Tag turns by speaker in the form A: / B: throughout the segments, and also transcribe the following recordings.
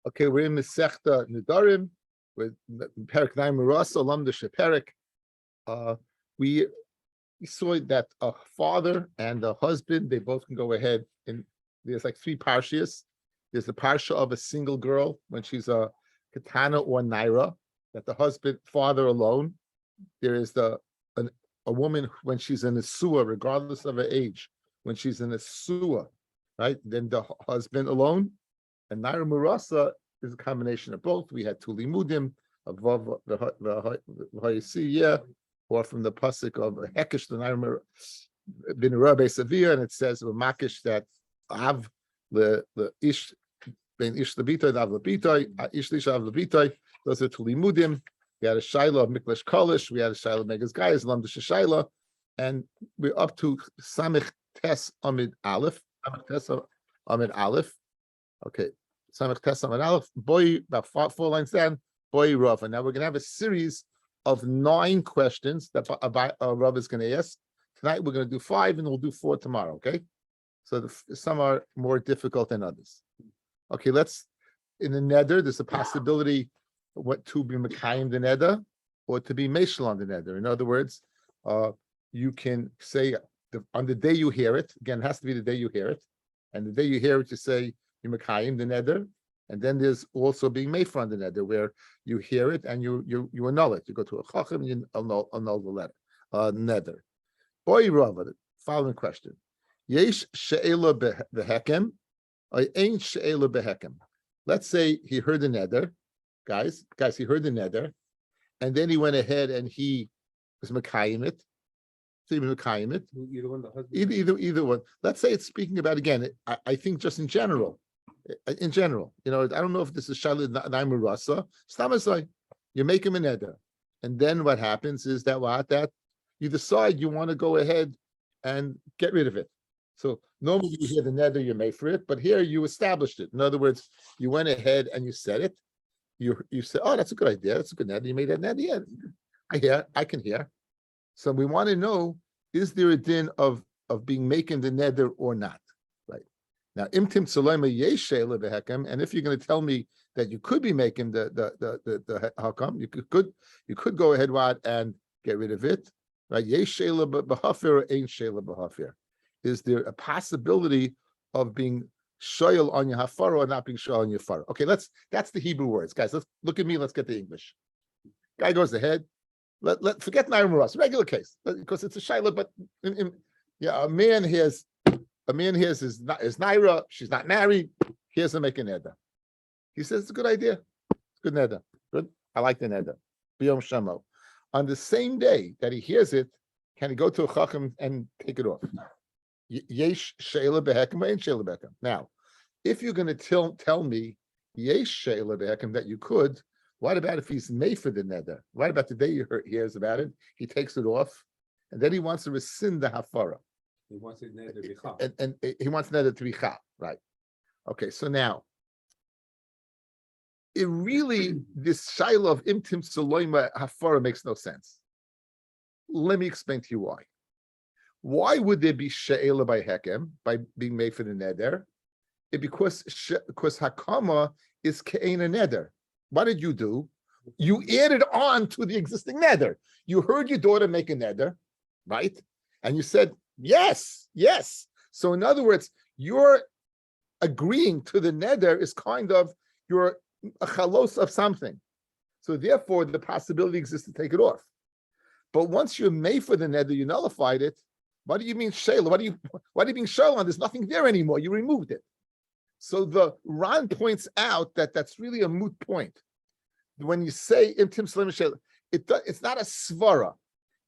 A: Okay, we're in Masechta Nedarim with Perek Naim Rasa Lamda Sheperek. We saw that a father and a husband, they both can go ahead, and there's like three parshias. There's the parsha of a single girl when she's a katana or naira, that the husband, father alone. There is a woman when she's in a suah, regardless of her age, when she's in a suah, right? Then the husband alone. And Naira Murasa is a combination of both. We had two limudim, above the or from the pasuk of Hekesh, the Naira bin Rabbi Sevilla, and it says Makish that Av the Ish ben Ish Labitay, Av Labitay, Ish Lish Av Labitay. Those are two limudim. We had a Shaila of Miklesh Kolish, we had a Shaila of Megas Gayas, Lamda Shaila, and we're up to Samich Tes Amid Aleph. Samich Tes Amid Aleph. Okay. Samach Tes Amid Aleph, boy, about four lines down, boy Rav. And now we're going to have a series of 9 questions that Rav is going to ask. Tonight we're going to do 5 and we'll do 4 tomorrow, okay? So some are more difficult than others. Okay, in the neder, there's a possibility to be Mekayim the neder or to be Meshal on the neder. In other words, you can say on the day you hear it, again, it has to be the day you hear it, and the day you hear it, you say, you Mekayim the neder, and then there's also being made from the neder, where you hear it and you annul it. You go to a chacham and you annul the letter, neder. Boy Rava, following question: Yesh she'ela behekem, or ain't she'ela behekem? Let's say he heard the neder, guys, he heard the neder, and then he went ahead and he was Mekayim it. Either one. Let's say it's speaking about, again, I think just in general, I don't know if this is Shalit Naim Rasa. Stamasai, you make him an eder, and then what happens is that you decide you want to go ahead and get rid of it. So normally you hear the neder, you made for it, but here you established it. In other words, you went ahead and you said it. You said, oh, that's a good idea. That's a good neder. You made that neder. Yeah, I can hear. So we want to know, is there a din of being making the neder or not? Right. Now, imtim salema yeshela behekem, and if you're going to tell me that you could be making the hakam, you could go ahead and get rid of it. Right. Yeshela behafir or ain't shela behafir. Is there a possibility of being shoyel on your hafara or not being shoyel on your fara? Okay, that's the Hebrew words, guys. Let's look at me. Let's get the English. Guy goes ahead. Let forget Naira Maras, regular case, because it's a shayla. But a man hears is Naira. She's not married. Here's to make an neder. He says it's a good idea. It's a good neder. Good. I like the neder. Biyom Shamo. On the same day that he hears it, can he go to a chacham and take it off? Yesh shayla behekem and shayla behekem. Now, if you're going to tell me yesh shayla behekem that you could. What about if he's made for the neder? What about the day he hears about it? He takes it off, and then he wants to rescind the hafara.
B: He wants it neder to be chal.
A: And he wants neder to be chal, right? Okay, so now, this shaila of imtim saloima hafara makes no sense. Let me explain to you why. Why would there be she'ela by hekem, by being made for the neder? Because hakama is ke'ena neder. What did you do? You added on to the existing neder. You heard your daughter make a neder, right? And you said, yes. So in other words, you're agreeing to the neder is kind of you're a chalos of something. So therefore, the possibility exists to take it off. But once you're made for the neder, you nullified it. What do you mean shayla? What do you mean shayla? There's nothing there anymore. You removed it. So the Ran points out that that's really a moot point. When you say imtim salim shel, it's not a svara.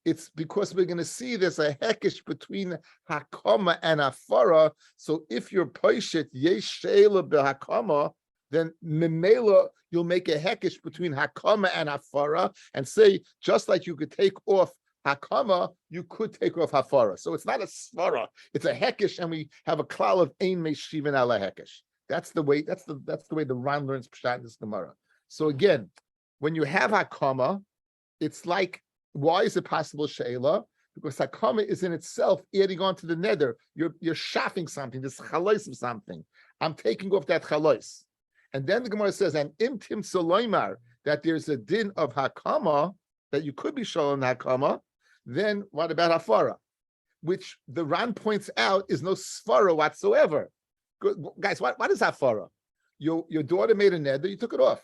A: It's because we're going to see there's a hekesh between hakama and afara. So if you're poishet yesh shela behakama, then memela you'll make a hekesh between hakama and afara, and say just like you could take off hakama, you could take off hafara. So it's not a svara; it's a hekesh, and we have a klal of ein meishivin ala hekesh. That's the way. That's the way the Ran learns pshat in this Gemara. So again, when you have hakama, it's like, why is it possible she'ela? Because hakama is in itself adding on to the neder. You're shaffing something. This chalais of something. I'm taking off that chalais, And then the Gemara says, and imtim saloimar, that there's a din of hakama, that you could be shown hakama, then what about hafara? Which the Ran points out is no svara whatsoever. Good, guys, what is hafara? Your daughter made a neder, you took it off.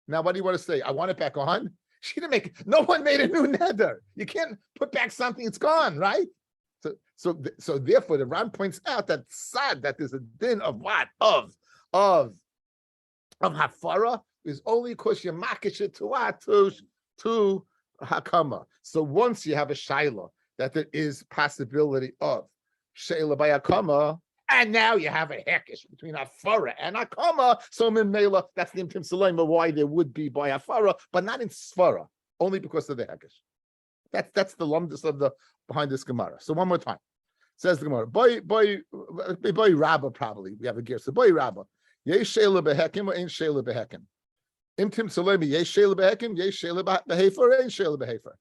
A: Now, what do you want to say? I want it back on? She didn't make, no one made a new neder. You can't put back something, it's gone, right? So therefore, the Ran points out that sad, that there's a din of what? Of hafara is only because you makish it to what? To hakama. So once you have a shaila that there is possibility of shaila by hakama, and now you have a hekesh between hafara and hakama. So mimela, that's the imtim salema why there would be by hafara, but not in svara, only because of the hekesh. That's the lumdus of the behind this Gemara. So one more time, says the Gemara, boy Rabba, probably we have a gear. So boy Rabba, yesh sheila behekim or ain't sheila behekim. Imtim salemi yesh sheila behekim, yesh sheila behefer or ain't sheila behefer.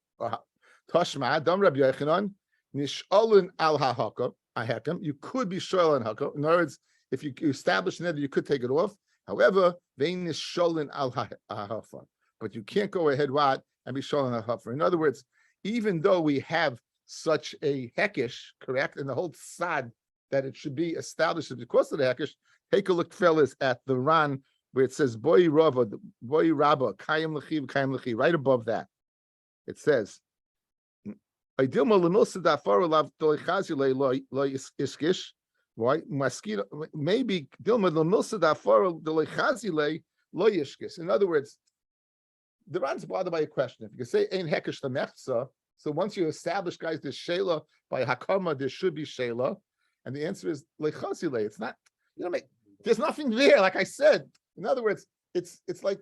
A: Tashma dam Rabbi Yochanan nishalun al hahakim. You could be shoyal on hakam. In other words, if you establish that you could take it off. However, vein is sholin al hahafa. But you can't go ahead what and be shoyal on hahafa. In other words, even though we have such a hekesh, correct, and the whole sad that it should be established because of the hekesh, take a look, fellas, at the Ran where it says boy rabba, kayim lechi, right above that. It says, why mosquito maybe in other words, the Ran's bothered by a question. If you say ein hekesh lemechza, so once you establish, guys, there's shayla by hakama, there should be shayla, and the answer is lechazile. It's not, there's nothing there. Like I said, in other words, it's like,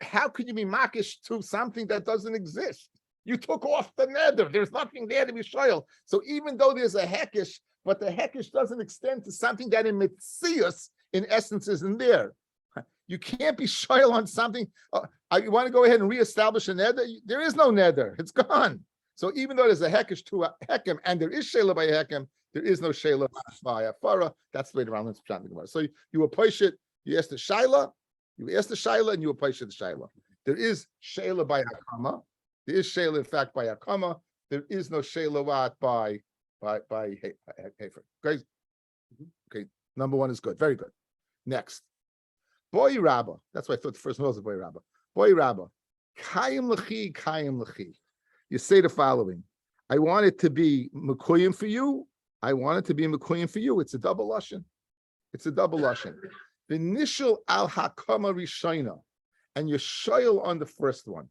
A: how could you be makish to something that doesn't exist? You took off the neder. There's nothing there to be shoyal. So even though there's a hekesh, but the hekesh doesn't extend to something that in mitzias, in essence, isn't there. You can't be shoyal on something. You want to go ahead and reestablish a neder? There is no neder. It's gone. So even though there's a hekesh to a hekem, and there is shayla by a hekem, there is no shayla by a farah. That's the way the Rambam's chanting about it. So you approach it. You ask the shayla, and you approach it the shayla. There is shayla by hakama. There is shayla, in fact, by hakama. There is no shayla by hefer. Great. Okay, number one is good. Very good. Next. Boy Rabba. That's why I thought the first one was a boy Rabba. Boy Rabba. Kayim lechi. You say the following. I want it to be mekuyim for you. I want it to be mekuyim for you. It's a double lashon. The initial al hakama rishayna, and you're shoyal on the first one.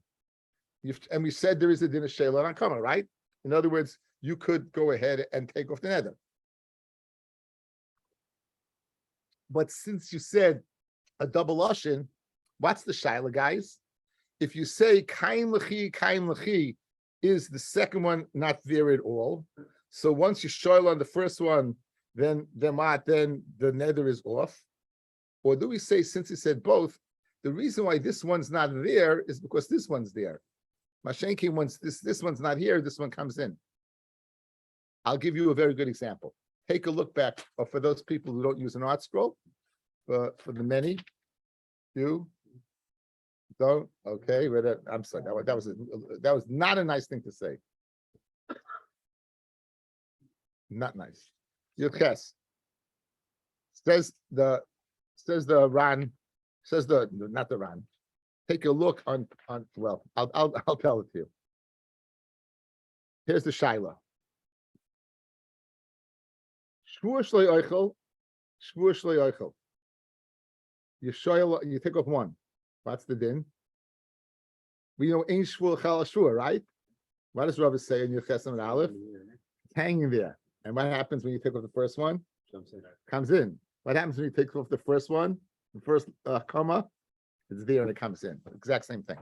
A: And we said there is a din of shayla on hakama, right? In other words, you could go ahead and take off the neder. But since you said a double lashon, what's the shayla, guys? If you say kaim lechi is the second one not there at all. So once you shoyal on the first one, then the neder is off. Or do we say, since he said both, the reason why this one's not there is because this one's there. Mashenki, once this one's not here, this one comes in. I'll give you a very good example. Take a look back, or for those people who don't use an art scroll, for the many, you don't. Okay, I'm sorry. That was not a nice thing to say. Not nice. Yudches says the Ran, not the Ran. Take a look on. Well, I'll tell it to you. Here's the shaila. Shvur shloi oichel. You take off one. What's the din? We know ain't shvur chal shvur, right? What does Rabbi say in your Chesam and Aleph? It's hanging there. And what happens when you take off the first one? Comes in. What happens when you take off the first one? The first comma? It's there and it comes in. Exact same thing.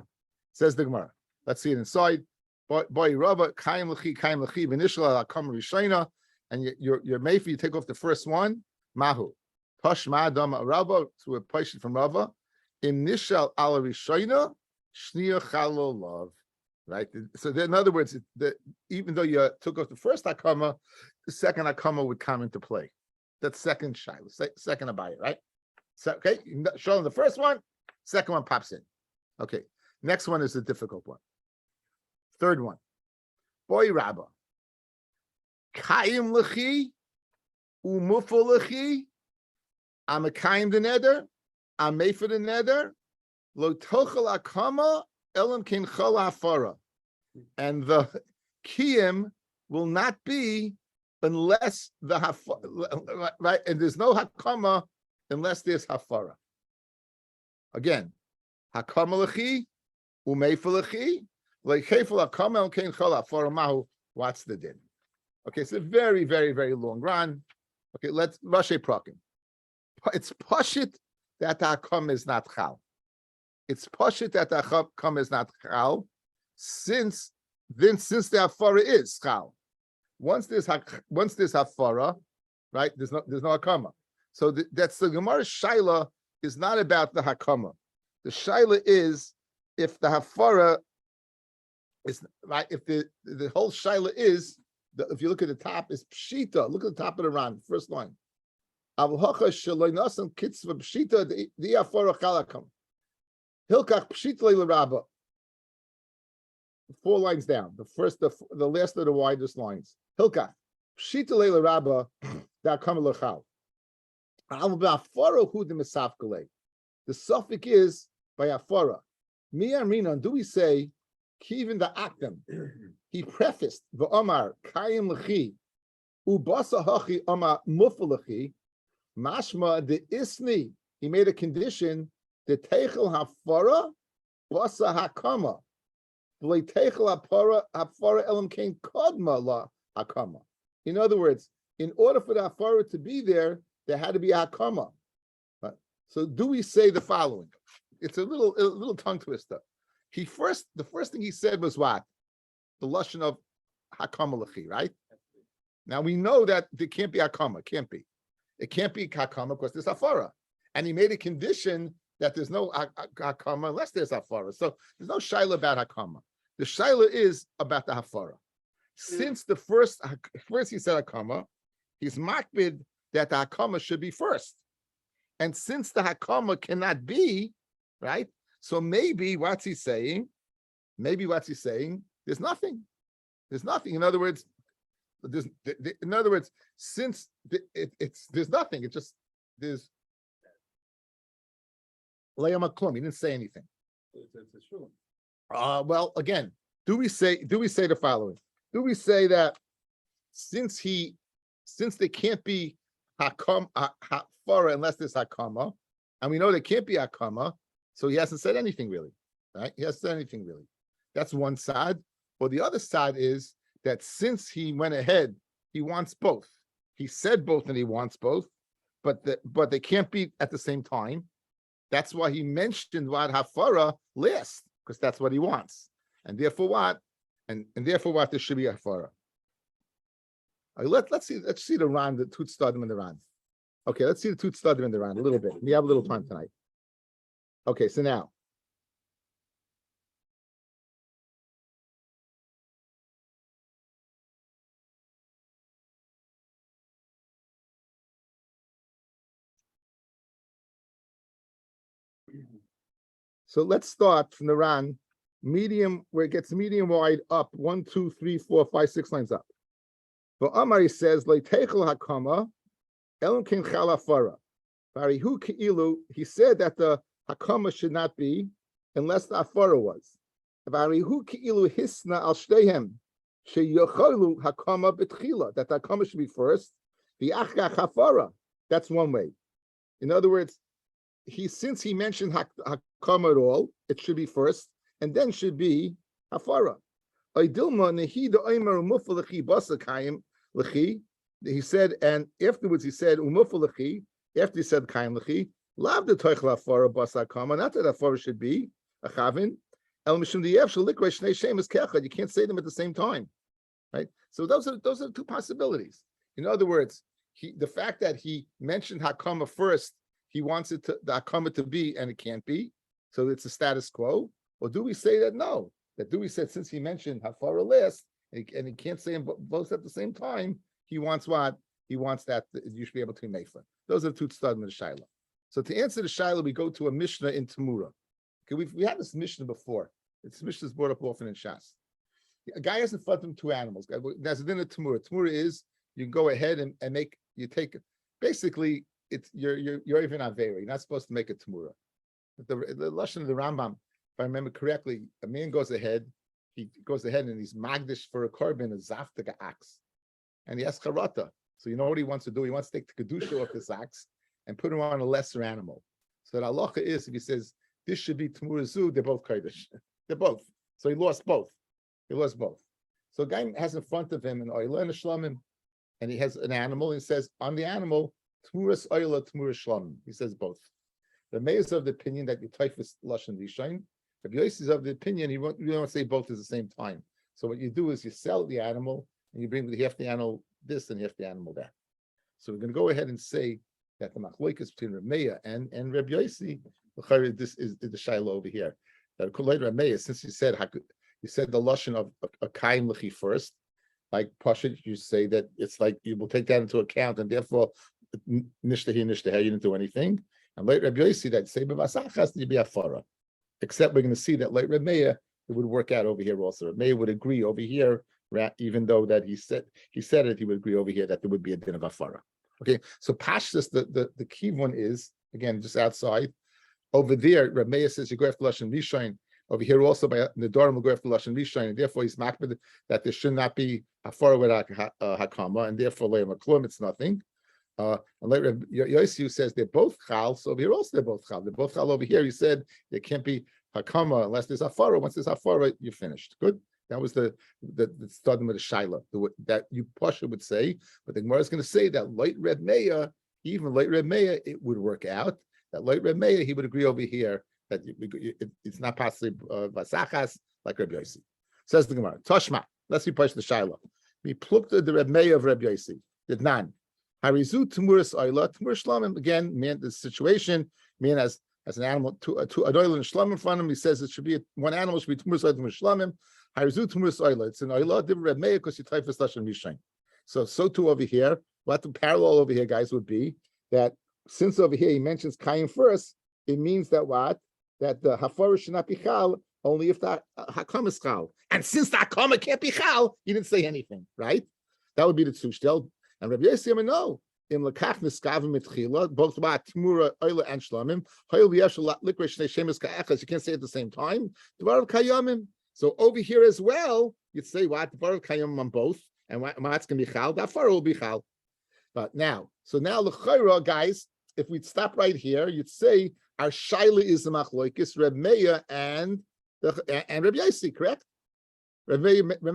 A: Says the Gemara. Let's see it inside. Boy, Rabba, kaim lechi, v'nishla comma rishayna, and you're made for you take off the first one. Mahu. Tashma dama Rabba, to a patient from Rabba. Im nishal ala rishayna, shniya chalo love. Right. So in other words, even though you took off the first hakama, the second hakama would come into play. That's second shayla, second abaya, right? So, okay, show them the first one, second one pops in. Okay, next one is the difficult one. Third one, boy Rabba. Kayim lechi, umuful lechi, I'm a kayim the neder, I'm made for the neder, lo tochel akama, elam kin chol hafara. And the kiyim will not be unless the hafara, right? And there's no hakama unless there's hafara. Again, hakama lechi, umeful lechi, leichefel hakama, elam kin chol hafara mahu. What's the din? Okay, it's a very, very, very long run. Okay, let's Rashi Prakim. It's pashit that the hakam is not chal. It's pashit that the hakam is not chal, since the hafara is chal. Once there's hafara, right? There's no hakama. So that's the Gemara shaila is not about the hakama. The shaila is if the hafara is right. If the whole shaila is. If you look at the top, is pshita. Look at the top of the run, first line. Four lines down. The last of the widest lines. Hilkach pshita leila rabba da kamalachal. The suffix is by afara. Miyamrinan. Do we say even the akdam? He prefaced the Omar Kayim Lechi Ubasa Hachi Omar Mufalachi Mashma the Isni. He made a condition the Teichel Hafara Basa Hakama. V'le Teichel Hafara Elam Kain Kodma La Hakama. In other words, in order for the Hafara to be there, there had to be Hakama. Right? So do we say the following? It's a little tongue twister. The first thing he said was what? The lashon of hakama lechi, right? Now we know that there can't be hakama. It can't be hakama because there's hafara, and he made a condition that there's no hakama unless there's hafara. So there's no shaila about hakama. The shaila is about the hafara. Since the first he said hakama, he's makbid that the hakama should be first, and since the hakama cannot be, right? So maybe what's he saying? There's nothing. In other words, since there's nothing, it just there's layama klum. He didn't say anything.
B: It's true.
A: Well, again, do we say the following? Do we say that since there can't be hakama unless there's hakama, and we know there can't be hakama, so he hasn't said anything really, right? He hasn't said anything really. That's one side. Or the other side is that since he went ahead, he wants both. He said both and he wants both, but they can't be at the same time. That's why he mentioned what hafara last, because that's what he wants. And therefore what? And therefore what? There should be hafara. Let's see the Ran, the Tut Stadim in the Ran. Okay, let's see the Tut Stadim in the Ran a little bit. We have a little time tonight. Okay, so now. So let's start from the Ran, medium, where it gets medium wide up, 1, 2, 3, 4, 5, 6 lines up. But Amari says, Leitechel hakama, elam kin chalafara. Varihu keilu, he said that the hakama should not be unless the afara was. Varihu keilu hisna al shteihem, sheyocholu hakama betchila, that the hakama should be first. The achach hafara, that's one way. In other words, since he mentioned hakama at all, it should be first, and then should be hafara. He said, and afterwards he said, after he said kaim lechi, lav the toichel hafara basa hakama, not that hafara should be a chavin. El mishum diyev shalikra shnei shemes kechad. You can't say them at the same time, right? So those are the two possibilities. In other words, the fact that he mentioned hakama first, he wants the hakama to be, and it can't be, so it's a status quo. Or do we say that no? That do we say since he mentioned hafara last, and he can't say them both at the same time, he wants what? He wants that you should be able to be meifar. Those are the two studs in the shaila. So to answer the shaila, we go to a Mishnah in Tamura. Okay, we had this Mishnah before. This Mishnah is brought up often in Shas. A guy has in front of him two animals. There's a dinner Tamura. Tamura is you go ahead and take basically it's you're even avera. You're not supposed to make a Tamura. But the lashon of the Rambam, if I remember correctly, a man goes ahead. He goes ahead and he's magdish for a korban, a zaftaga axe, and he has charata. So you know what he wants to do? He wants to take the kedusha off this axe and put him on a lesser animal. So the halacha is if he says this should be Tamura zu, they're both kodesh. They're both. So he lost both. So a guy has in front of him an oila and a shlamim, and he has an animal. And he says on the animal Tmuras oila, Tmuras shlamim. He says both. The mayor is of the opinion that you typhus lashon rishain. Rabbi Yossi is of the opinion you don't want to say both at the same time. So what you do is you sell the animal and you bring half the animal this and half the animal that. So we're going to go ahead and say that the machloikas between Rabbi and Rabbi Yossi, this is the shaila over here. That Rabbi, since you said the lashon of a kaim lechi first, like Pashit, you say that it's like you will take that into account, and therefore nishtahi, you didn't do anything. And late Rabbi Yossi that say b'vasach has to be a fara. Except we're going to see that late Rabbi it would work out over here also. Rabbi would agree over here, even though that he said it, he would agree over here that there would be a din of afara. Okay, so pashtus, the key one is again just outside. Over there, Rabbi says you go after lashon rishain. Over here also by Nedarim will go after lashon rishain, and therefore he's makbid that there should not be afara with hakama, and therefore leim klum it's nothing. And like Rabbi Yossi says they're both chal, so over here also they're both chal. They're both chal over here. You said there can't be hakama unless there's afara. Once there's afara, you're finished. Good. That was the starting with the shaila that you Pasha would say, but the Gemara is going to say that late Reb Meir, even late Reb Meir, it would work out. That late Reb Meir, he would agree over here that it's not possibly vasachas like Reb Yossi. Says the Gemara, Toshma. Let's be Pasha the shaila. We plucked the Reb Meir of Reb Yossi. Did none. Harizu Tmuras Oila, Tmur Shlamim. Again, man, the situation, man has an animal, an oil and shlamim in front of him. He says it should be one animal should be Tmuras Oila, Tmur Shlamim. Harizu Tmuras Oila. It's an Oila, different Reb Meir because you typhus lashon rishain. So too over here, what the parallel over here, guys, would be that since over here he mentions Kayin first, it means that what? That the hafara should not be chal only if the hakam is chal. And since the hakam can't be chal, he didn't say anything, right? That would be the tzushdel. And Rabbi Yossi, no. In lekach niskavim mitchila, both about tmura oila and shlamim. Hoil v'yashal likrish neishemes ka'echas. You can't say at the same time. Dvar kayamim. So over here as well, you'd say what dvar kayamim on both, and what's going to be chal. That far will be chal. But now, l'chayra, guys, if we'd stop right here, you'd say our shaila is the machloikis Reb Meir and Rabbi Yossi, correct? Rabbi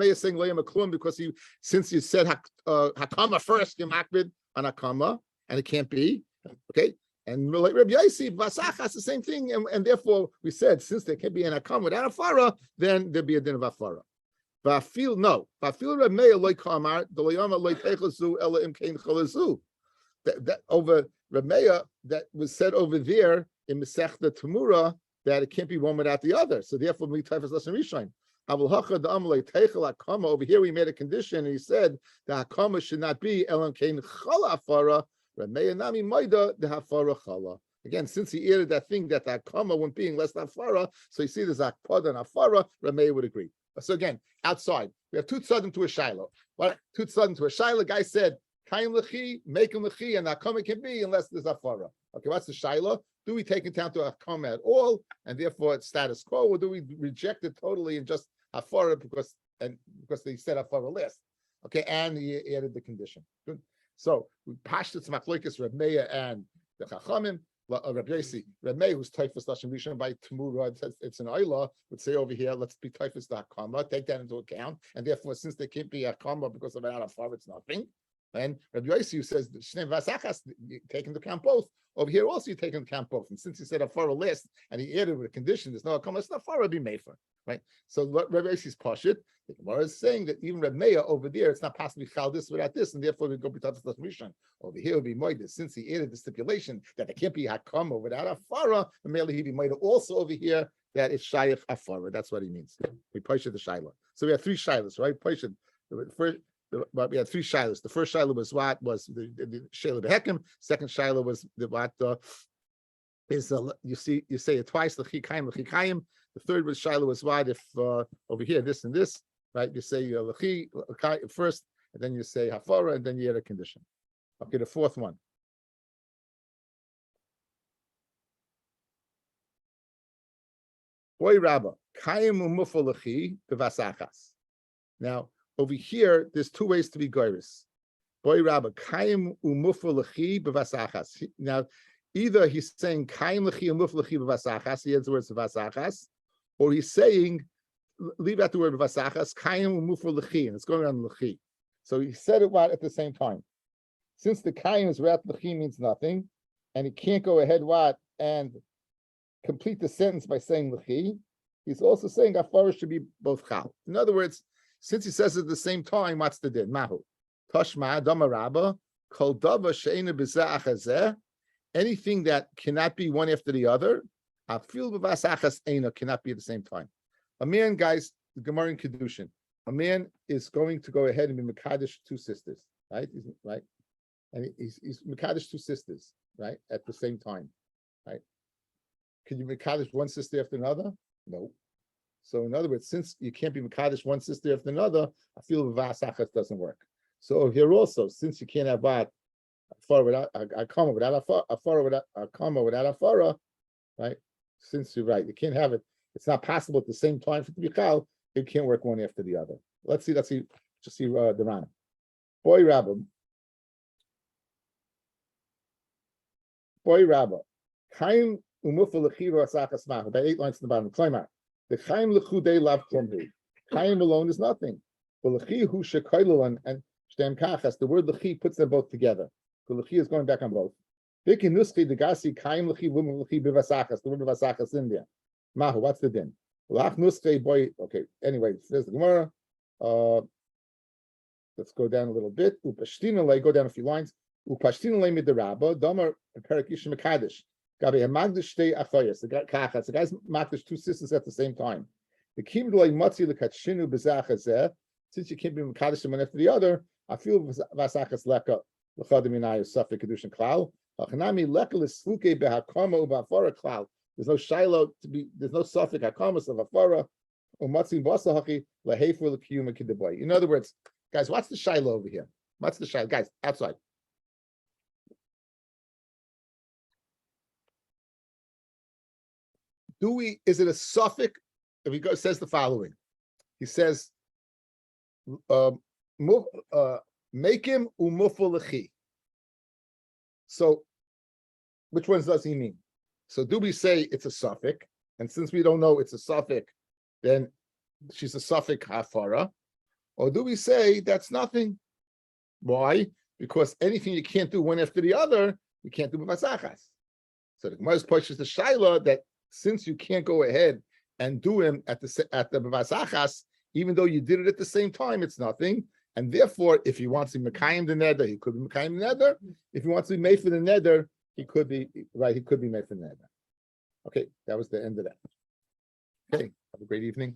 A: is saying Leim Aklum because since you said Hakama first, you're makbid on Hakama, and it can't be. Okay. And like Rabbi Yossi, Vasach has the same thing, and therefore we said since there can't be an Hakama without a Farah, then there'd be a din of Afara. Vafil Rabbi Meir loy kamar, the Loyama loy techazu ela imkein chalazu. That over Rabbi Meir, that was said over there in Masechta Tamura that it can't be one without the other. So therefore, we typhus lashon rishain. Over here we made a condition, and he said the hakama should not be elam kein chala afara. Nami maida the hafara chala. Again, since he added that thing that the hakama wouldn't be less than afara, so you see there's akpad and afara. Ramei would agree. So again, outside we have two tzadim to a shiloh. What two tzadim to a shiloh? Guy said kain lechi, make him lechi, and the hakama can be unless there's afara. Okay, what's the shiloh? Do we take into account to hakama at all, and therefore it's status quo, or do we reject it totally and just Afara because they said Afara list, okay, and he added the condition. Good. So we pashed it to Machloikis Reb Meir and the Chachamim. Rabbi Yossi, Reb Meir who's typhus lashon rishon by Tamura, it's an oila, would say over here, let's be typhus the Hakama, take that into account, and therefore since there can't be Hakama because of an Afara, it's nothing. And Rabbi Yossi who says Shnei Vasachas, you take into account both. Over here also you take into account both. And since he said Afara list and he added with a condition, there's no Hakama, it's not Afara be Mefer. Right, so Rabbi Yossi's pashut. The Gemara is saying that even Reb Meir over there, it's not possible to chal this without this, and therefore we go b'tatzas rishon. Over here will be moida, since he added the stipulation that there can't be hakama without afara. And merely he be moida also over here that it's shayach afara. That's what he means. We pashut the shaila. So we have three shailas, right? Pashut. But we had three shilas. The first shaila was what was the shaila behekim. Second shaila was the what is you say it twice, l'chikayim. The third was Shiloh was wide. If over here, this and this, right? You say l'chi first, and then you say hafara, and then you add a condition. Okay, the fourth one. Boy Rabba, kayim umufa l'chi b'vasachas. Now, over here, there's two ways to be goyris. Boy Rabba, kayim umufa l'chi b'vasachas. Now, either he's saying kayim l'chi umufa l'chi b'vasachas, he adds the words b'vasachas, or he's saying, leave out the word b'vasachas, kayim umufa l'chi, and it's going on l'chi. So he said it what at the same time. Since the kayim is without l'chi means nothing, and he can't go ahead what and complete the sentence by saying l'chi, he's also saying afara should be both chal. In other words, since he says it at the same time, what's the din? Mahu. Toshma, Dama Rabba, Kol Dava Sheina B'Zeh Achazeh, anything that cannot be one after the other, Afil B'Vasachas Eina cannot be at the same time. A man, guys, the Gemara in Kedushin, a man is going to go ahead and be Mekadesh two sisters, right? Right? And he's Mekadesh two sisters, right? At the same time, right? Can you Mekadesh one sister after another? No. So in other words, since you can't be Mekadesh one sister after another, I feel Vasachas doesn't work. So here also, since you can't have a fara without a comma without a fara without a comma without a fara, right? Since you're right, you can't have it. It's not possible at the same time for it to be chal. It can't work one after the other. Let's see. Just see the Ran. Boy Rabbi. Chaim umufa lechiva asachas mahu. By 8 lines to the bottom. Klaimar. The chaim lechudei lav klomhu. Chaim alone is nothing. But lechi hu shekailulan and shtem kachas. The word lechi puts them both together. The lechi is going back on both. Viki nuski degasi chaim lechi vum lechi bivasachas. The word bivasachas in there. Mahu. What's the din? Lach nuski boy. Okay. Anyway, there's the Gemara. Let's go down a little bit. Upashtina lay. Go down a few lines. Upashtina lay midrabba. Domer perikish mekadesh. Gabi hamagdish shtei achayas. The kachas. The guys magdish two sisters at the same time. The kim loy matzi lekatshinu bezachazeh. Since you can't be mekadesh one after the other, I feel vasachas leka lechademinayu safek kedushin klal. Achanami leka lesfuke behakama ubafara klal. There's no shiloh to be. There's no safek hakamas of afara. Umatzi basahachi lehefer lekiyuma kidaboy. In other words, guys, what's the shiloh over here? What's the shiloh, guys? Outside. Is it a suffix? If he says the following, he says, make him umufalechi. So, which ones does he mean? So, do we say it's a suffix? And since we don't know it's a suffix, then she's a suffix hafara. Or do we say that's nothing? Why? Because anything you can't do one after the other, you can't do b'vasachas. So the Gemara's pushes the shaila that since you can't go ahead and do him at the b'vasachas, even though you did it at the same time, it's nothing. And therefore, if he wants to be mekayim the neder, he could be mekayim the neder. If he wants to be made for the neder, he could be right. He could be made for the neder. Okay, that was the end of that. Okay, have a great evening.